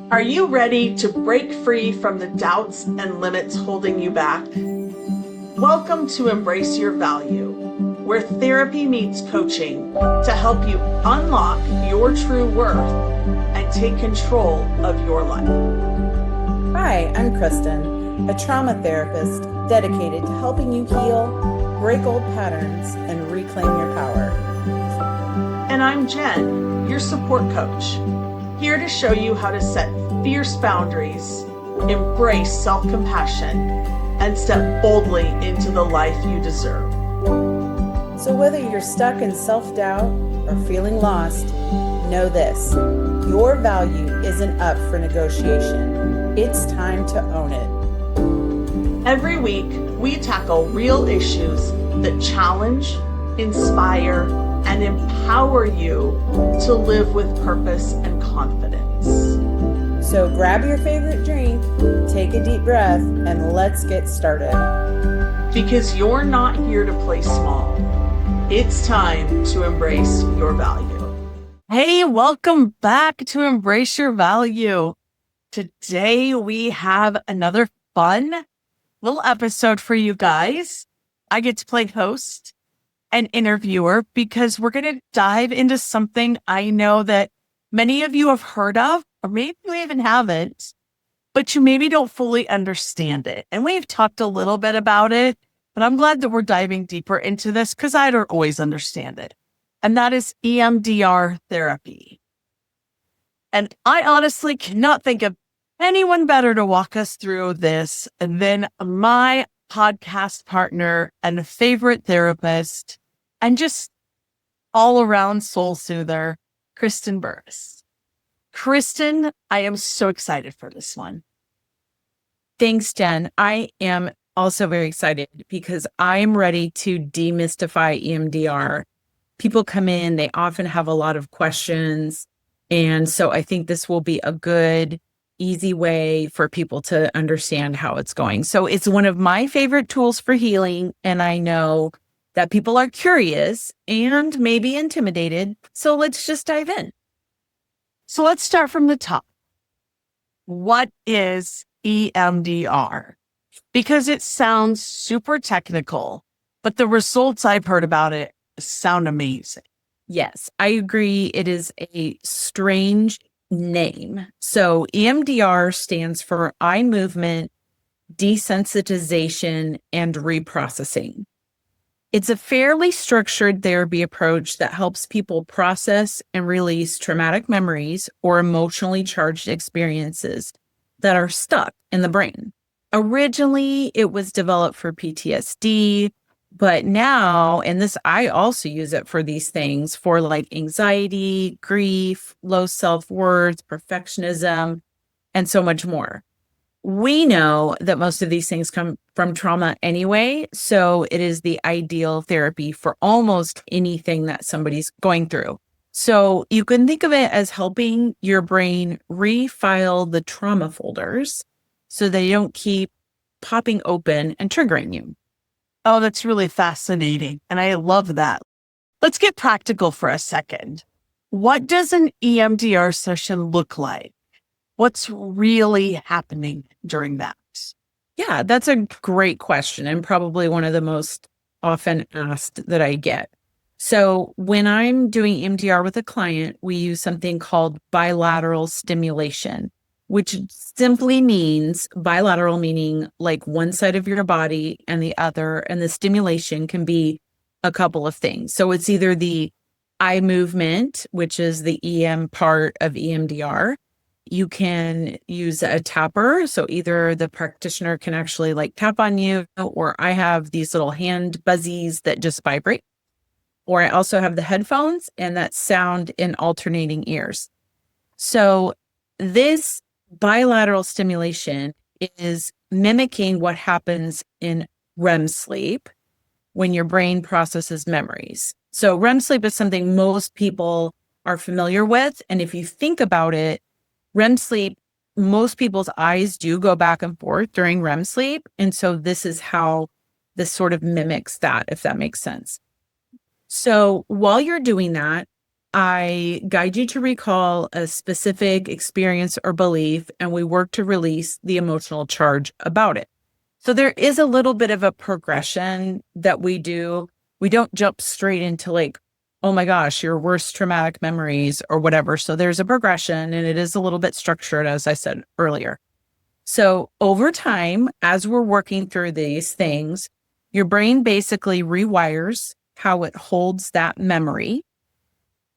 Are you ready to break free from the doubts and limits holding you back? Welcome to Embrace Your Value, where therapy meets coaching to help you unlock your true worth and take control of your life. Hi, I'm Kristen, a trauma therapist dedicated to helping you heal, break old patterns, and reclaim your power. And I'm Jen, your support coach, here to show you how to set fierce boundaries, embrace self-compassion, and step boldly into the life you deserve. So whether you're stuck in self-doubt or feeling lost, know this: your value isn't up for negotiation. It's time to own it. Every week, we tackle real issues that challenge, inspire, and empower you to live with purpose and confidence. So grab your favorite drink, take a deep breath, and let's get started. Because you're not here to play small. It's time to embrace your value. Hey, welcome back to Embrace Your Value. Today we have another fun little episode for you guys. I get to play host and interviewer because we're going to dive into something I know that many of you have heard of, or maybe you even haven't, but you maybe don't fully understand it. And we've talked a little bit about it, but I'm glad that we're diving deeper into this because I don't always understand it. And that is EMDR therapy. And I honestly cannot think of anyone better to walk us through this than my podcast partner and favorite therapist and just all around soul soother, Kristen Burrus. Kristen, I am so excited for this one. Thanks, Jen. I am also very excited because I'm ready to demystify EMDR. People come in, they often have a lot of questions. And so I think this will be a good, easy way for people to understand how it's going. So it's one of my favorite tools for healing. And I know that people are curious and maybe intimidated. So let's just dive in. So let's start from the top. What is EMDR? Because it sounds super technical, but the results I've heard about it sound amazing. Yes, I agree. It is a strange name. So EMDR stands for eye movement, desensitization, and reprocessing. It's a fairly structured therapy approach that helps people process and release traumatic memories or emotionally charged experiences that are stuck in the brain. Originally, it was developed for PTSD, but now, and this, I also use it for these things, for like anxiety, grief, low self-worth, perfectionism, and so much more. We know that most of these things come from trauma anyway, so it is the ideal therapy for almost anything that somebody's going through. So you can think of it as helping your brain refile the trauma folders so they don't keep popping open and triggering you. Oh, that's really fascinating. And I love that. Let's get practical for a second. What does an EMDR session look like? What's really happening during that? Yeah, that's a great question and probably one of the most often asked that I get. So when I'm doing EMDR with a client, we use something called bilateral stimulation, which simply means bilateral, meaning like one side of your body and the other. And the stimulation can be a couple of things. So it's either the eye movement, which is the EM part of EMDR. You can use a tapper. So either the practitioner can actually like tap on you, or I have these little hand buzzies that just vibrate. Or I also have the headphones and that sound in alternating ears. So this bilateral stimulation is mimicking what happens in REM sleep when your brain processes memories. So REM sleep is something most people are familiar with. And if you think about it, REM sleep, most people's eyes do go back and forth during REM sleep. And so this is how this sort of mimics that, if that makes sense. So while you're doing that, I guide you to recall a specific experience or belief, and we work to release the emotional charge about it. So there is a little bit of a progression that we do. We don't jump straight into like, oh my gosh, your worst traumatic memories or whatever. So there's a progression and it is a little bit structured, as I said earlier. So over time, as we're working through these things, your brain basically rewires how it holds that memory.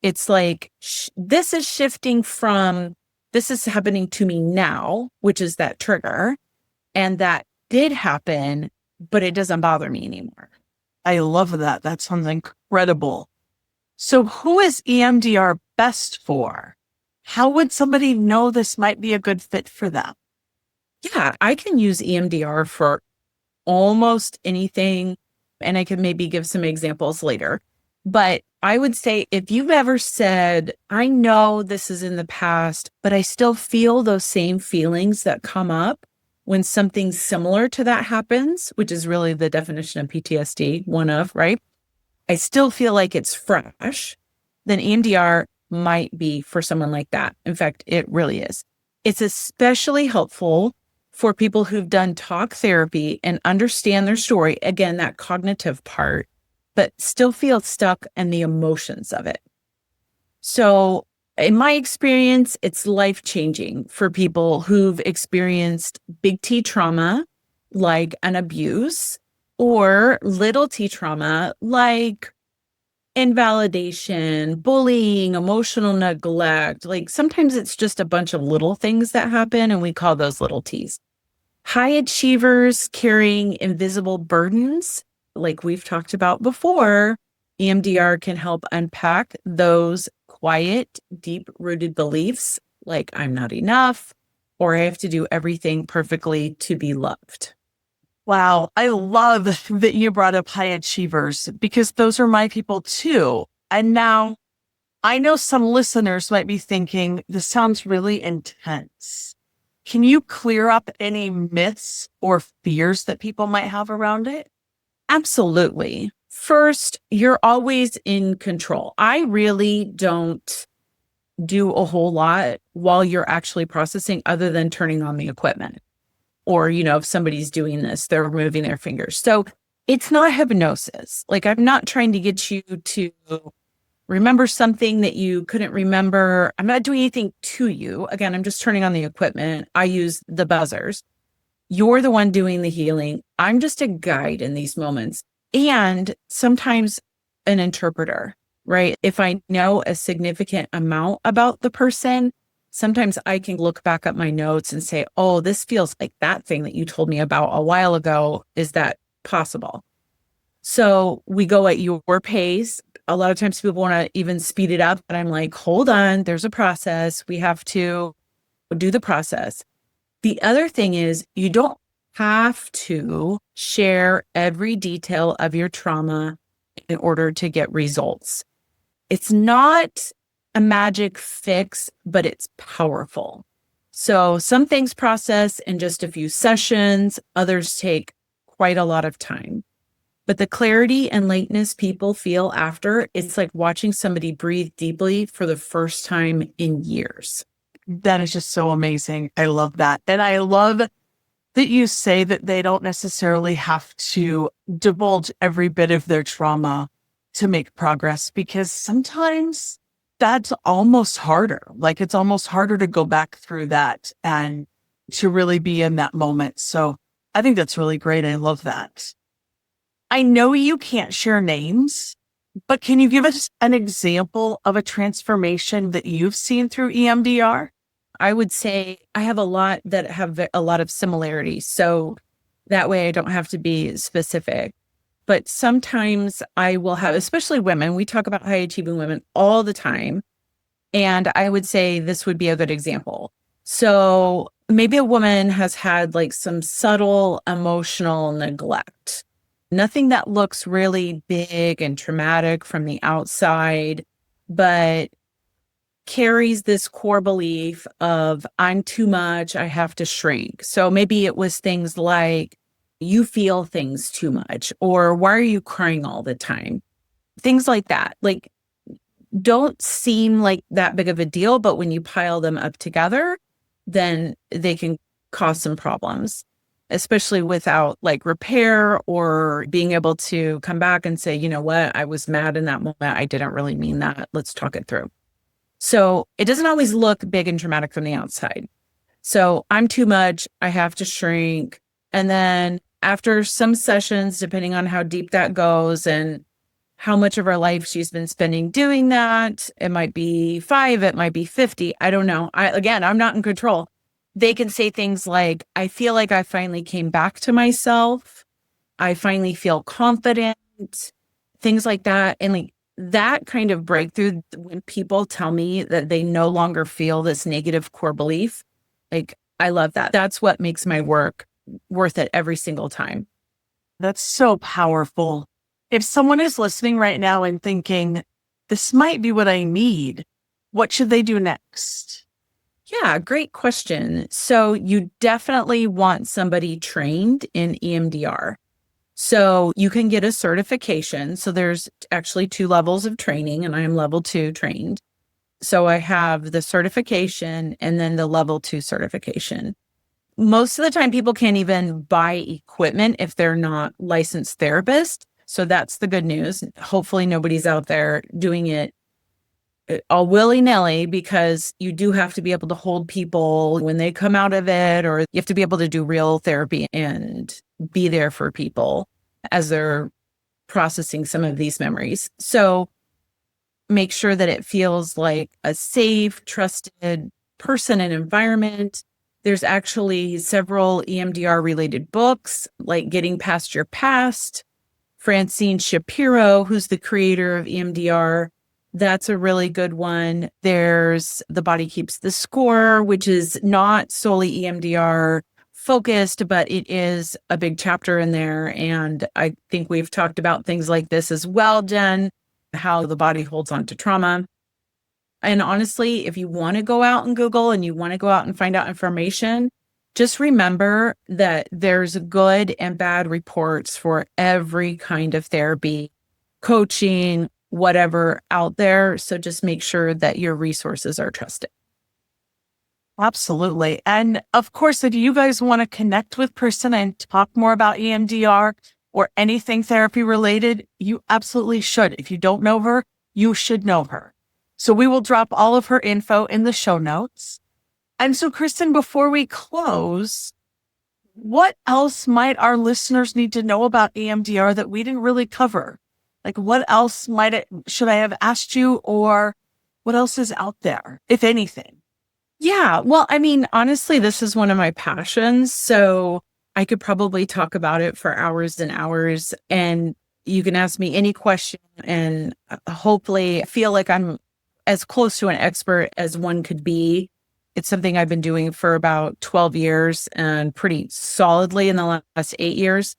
It's like, this is shifting from, this is happening to me now, which is that trigger. And that did happen, but it doesn't bother me anymore. I love that. That sounds incredible. So who is EMDR best for? How would somebody know this might be a good fit for them? Yeah, I can use EMDR for almost anything. And I can maybe give some examples later. But I would say if you've ever said, I know this is in the past, but I still feel those same feelings that come up when something similar to that happens, which is really the definition of PTSD, one of, right? I still feel like it's fresh, then EMDR might be for someone like that. In fact, it really is. It's especially helpful for people who've done talk therapy and understand their story. Again, that cognitive part, but still feel stuck in the emotions of it. So in my experience, it's life-changing for people who've experienced big T trauma, like an abuse, or little t trauma, like invalidation, bullying, emotional neglect. Like sometimes it's just a bunch of little things that happen, and we call those little T's. High achievers carrying invisible burdens, like we've talked about before, EMDR can help unpack those quiet, deep-rooted beliefs like I'm not enough, or I have to do everything perfectly to be loved. Wow. I love that you brought up high achievers because those are my people too. And now I know some listeners might be thinking, this sounds really intense. Can you clear up any myths or fears that people might have around it? Absolutely. First, you're always in control. I really don't do a whole lot while you're actually processing other than turning on the equipment. Or, if somebody's doing this, they're moving their fingers. So it's not hypnosis. Like I'm not trying to get you to remember something that you couldn't remember. I'm not doing anything to you. Again, I'm just turning on the equipment. I use the buzzers. You're the one doing the healing. I'm just a guide in these moments. And sometimes an interpreter, right? If I know a significant amount about the person, sometimes I can look back at my notes and say, oh, this feels like that thing that you told me about a while ago. Is that possible? So we go at your pace. A lot of times people want to even speed it up, but I'm like, hold on, there's a process. We have to do the process. The other thing is you don't have to share every detail of your trauma in order to get results. It's not a magic fix, but it's powerful. So some things process in just a few sessions, others take quite a lot of time. But the clarity and lightness people feel after, it's like watching somebody breathe deeply for the first time in years. That is just so amazing. I love that. And I love that you say that they don't necessarily have to divulge every bit of their trauma to make progress, because sometimes that's almost harder. Like it's almost harder to go back through that and to really be in that moment. So I think that's really great. I love that. I know you can't share names, but can you give us an example of a transformation that you've seen through EMDR? I would say I have a lot that have a lot of similarities. So that way I don't have to be specific. But sometimes I will have, especially women, we talk about high achieving women all the time. And I would say this would be a good example. So maybe a woman has had like some subtle emotional neglect, nothing that looks really big and traumatic from the outside, but carries this core belief of I'm too much, I have to shrink. So maybe it was things like you feel things too much, or why are you crying all the time? Things like that. Like don't seem like that big of a deal, but when you pile them up together, then they can cause some problems, especially without like repair or being able to come back and say, you know what, I was mad in that moment. I didn't really mean that. Let's talk it through. So it doesn't always look big and traumatic from the outside. So I'm too much. I have to shrink. And then after some sessions, depending on how deep that goes and how much of her life she's been spending doing that, it might be 5, it might be 50. I don't know. I'm not in control. They can say things like, I feel like I finally came back to myself. I finally feel confident, things like that. And like that kind of breakthrough, when people tell me that they no longer feel this negative core belief, like I love that. That's what makes my work worth it every single time. That's so powerful. If someone is listening right now and thinking, this might be what I need, what should they do next? Yeah, great question. So you definitely want somebody trained in EMDR. So you can get a certification. So there's actually 2 levels of training, and I am level 2 trained. So I have the certification and then the level 2 certification. Most of the time, people can't even buy equipment if they're not licensed therapists. So that's the good news. Hopefully nobody's out there doing it all willy-nilly, because you do have to be able to hold people when they come out of it, or you have to be able to do real therapy and be there for people as they're processing some of these memories. So make sure that it feels like a safe, trusted person and environment. There's actually several EMDR related books, like Getting Past Your Past. Francine Shapiro, who's the creator of EMDR, that's a really good one. There's The Body Keeps the Score, which is not solely EMDR focused, but it is a big chapter in there. And I think we've talked about things like this as well, Jen, how the body holds on to trauma. And honestly, if you want to go out and Google and you want to go out and find out information, just remember that there's good and bad reports for every kind of therapy, coaching, whatever out there. So just make sure that your resources are trusted. Absolutely. And of course, if you guys want to connect with Kristen and talk more about EMDR or anything therapy related, you absolutely should. If you don't know her, you should know her. So we will drop all of her info in the show notes. And so, Kristen, before we close, what else might our listeners need to know about EMDR that we didn't really cover? Like, what else should I have asked you, or what else is out there, if anything? Yeah. Well, I mean, honestly, this is one of my passions. So I could probably talk about it for hours and hours, and you can ask me any question and hopefully feel like I'm as close to an expert as one could be. It's something I've been doing for about 12 years and pretty solidly in the last 8 years.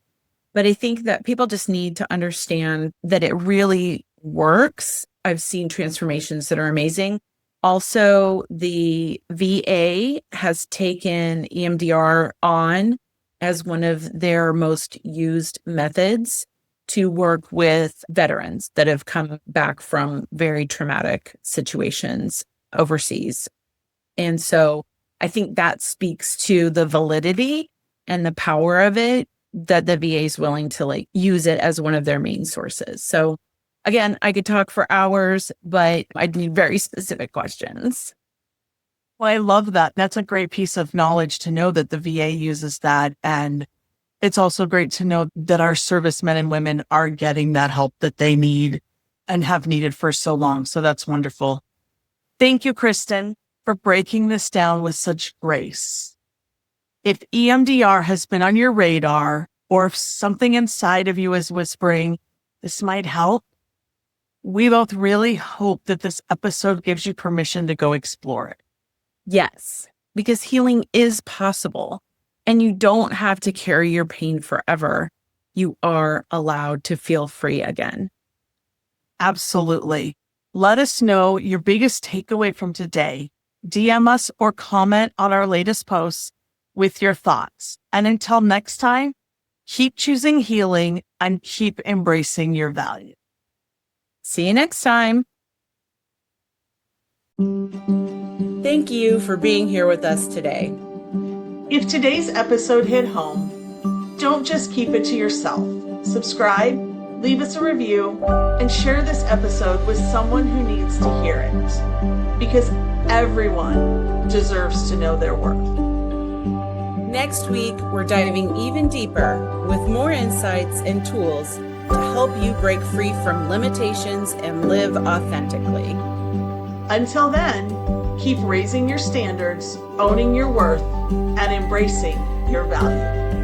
But I think that people just need to understand that it really works. I've seen transformations that are amazing. Also, the VA has taken EMDR on as one of their most used methods to work with veterans that have come back from very traumatic situations overseas. And so I think that speaks to the validity and the power of it, that the VA is willing to use it as one of their main sources. So again, I could talk for hours, but I'd need very specific questions. Well, I love that. That's a great piece of knowledge to know that the VA uses that. And it's also great to know that our servicemen and women are getting that help that they need and have needed for so long. So that's wonderful. Thank you, Kristen, for breaking this down with such grace. If EMDR has been on your radar, or if something inside of you is whispering, this might help, we both really hope that this episode gives you permission to go explore it. Yes, because healing is possible, and you don't have to carry your pain forever. You are allowed to feel free again. Absolutely. Let us know your biggest takeaway from today. DM us or comment on our latest posts with your thoughts. And until next time, keep choosing healing and keep embracing your value. See you next time. Thank you for being here with us today. If today's episode hit home, don't just keep it to yourself. Subscribe, leave us a review, and share this episode with someone who needs to hear it. Because everyone deserves to know their worth. Next week, we're diving even deeper with more insights and tools to help you break free from limitations and live authentically. Until then, keep raising your standards, owning your worth, and embracing your value.